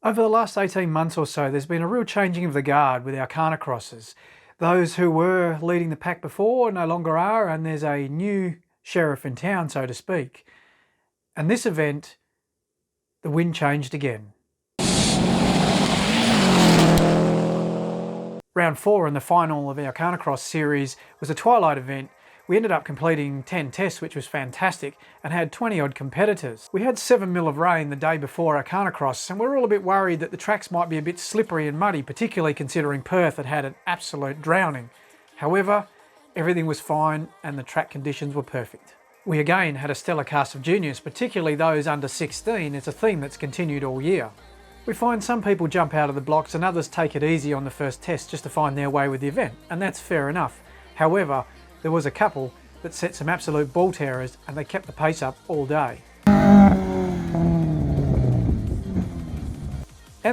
Over the last 18 months or so, there's been a real changing of the guard with our Khanacrosses. Those who were leading the pack before no longer are, and there's a new sheriff in town, so to speak. And this event, the wind changed again. Round 4 in the final of our Khanacross series was a Twilight event. We ended up completing 10 tests, which was fantastic, and had 20 odd competitors. We had 7 mil of rain the day before our Khanacross, and we were all a bit worried that the tracks might be a bit slippery and muddy, particularly considering Perth had had an absolute drowning. However, everything was fine and the track conditions were perfect. We again had a stellar cast of juniors, particularly those under 16. It's a theme that's continued all year. We find some people jump out of the blocks and others take it easy on the first test just to find their way with the event, and that's fair enough. However, there was a couple that set some absolute ball terrors and they kept the pace up all day. And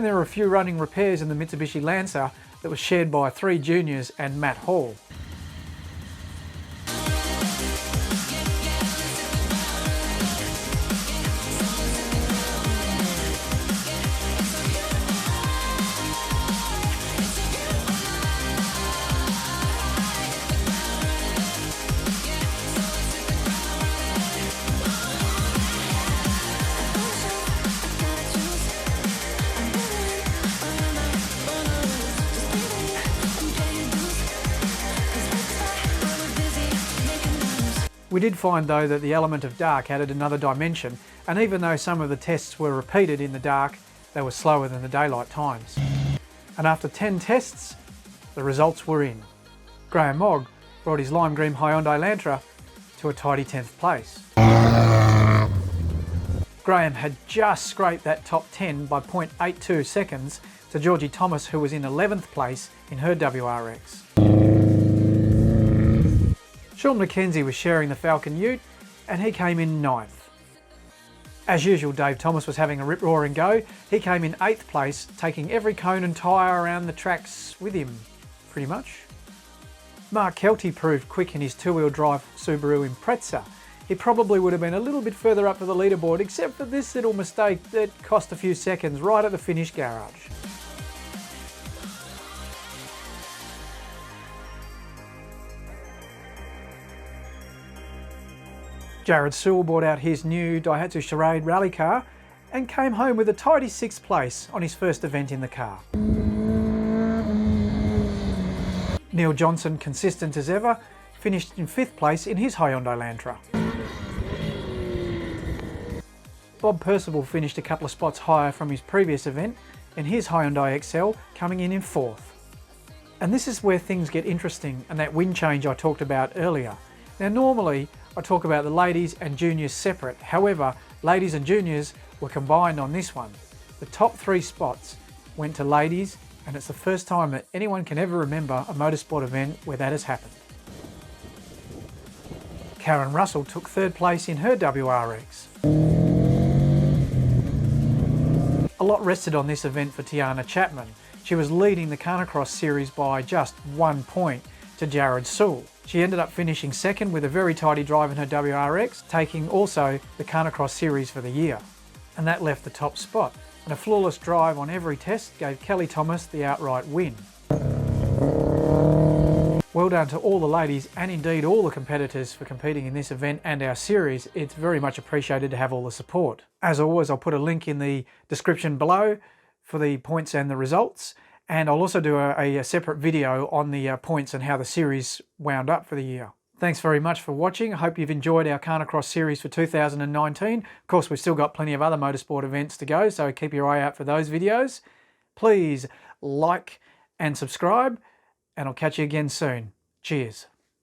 there were a few running repairs in the Mitsubishi Lancer that was shared by 3 juniors and Matt Hall. We did find though that the element of dark added another dimension, and even though some of the tests were repeated in the dark, they were slower than the daylight times. And after 10 tests, the results were in. Graham Mogg brought his lime green Hyundai Elantra to a tidy 10th place. Graham had just scraped that top 10 by 0.82 seconds to Georgie Thomas, who was in 11th place in her WRX. Sean McKenzie was sharing the Falcon Ute and he came in 9th. As usual, Dave Thomas was having a rip-roaring go. He came in 8th place, taking every cone and tyre around the tracks with him, pretty much. Mark Kelty proved quick in his 2-wheel drive Subaru Impreza. He probably would have been a little bit further up for the leaderboard, except for this little mistake that cost a few seconds right at the finish garage. Jared Sewell brought out his new Daihatsu Charade rally car and came home with a tidy 6th place on his first event in the car. Neil Johnson, consistent as ever, finished in 5th place in his Hyundai Elantra. Bob Percival finished a couple of spots higher from his previous event in his Hyundai XL, coming in 4th. And this is where things get interesting, and that wind change I talked about earlier. Now normally I talk about the ladies and juniors separate, however ladies and juniors were combined on this one. The top 3 spots went to ladies, and it's the first time that anyone can ever remember a motorsport event where that has happened. Karen Russell took 3rd place in her WRX. A lot rested on this event for Tiana Chapman. She was leading the Khanacross series by just 1 point to Jared Sewell. She ended up finishing 2nd with a very tidy drive in her WRX, taking also the Khanacross series for the year. And that left the top spot. And a flawless drive on every test gave Kelly Thomas the outright win. Well done to all the ladies and indeed all the competitors for competing in this event and our series. It's very much appreciated to have all the support. As always, I'll put a link in the description below for the points and the results. And I'll also do a separate video on the points and how the series wound up for the year. Thanks very much for watching. I hope you've enjoyed our Khanacross series for 2019. Of course, we've still got plenty of other motorsport events to go, so keep your eye out for those videos. Please like and subscribe, and I'll catch you again soon. Cheers.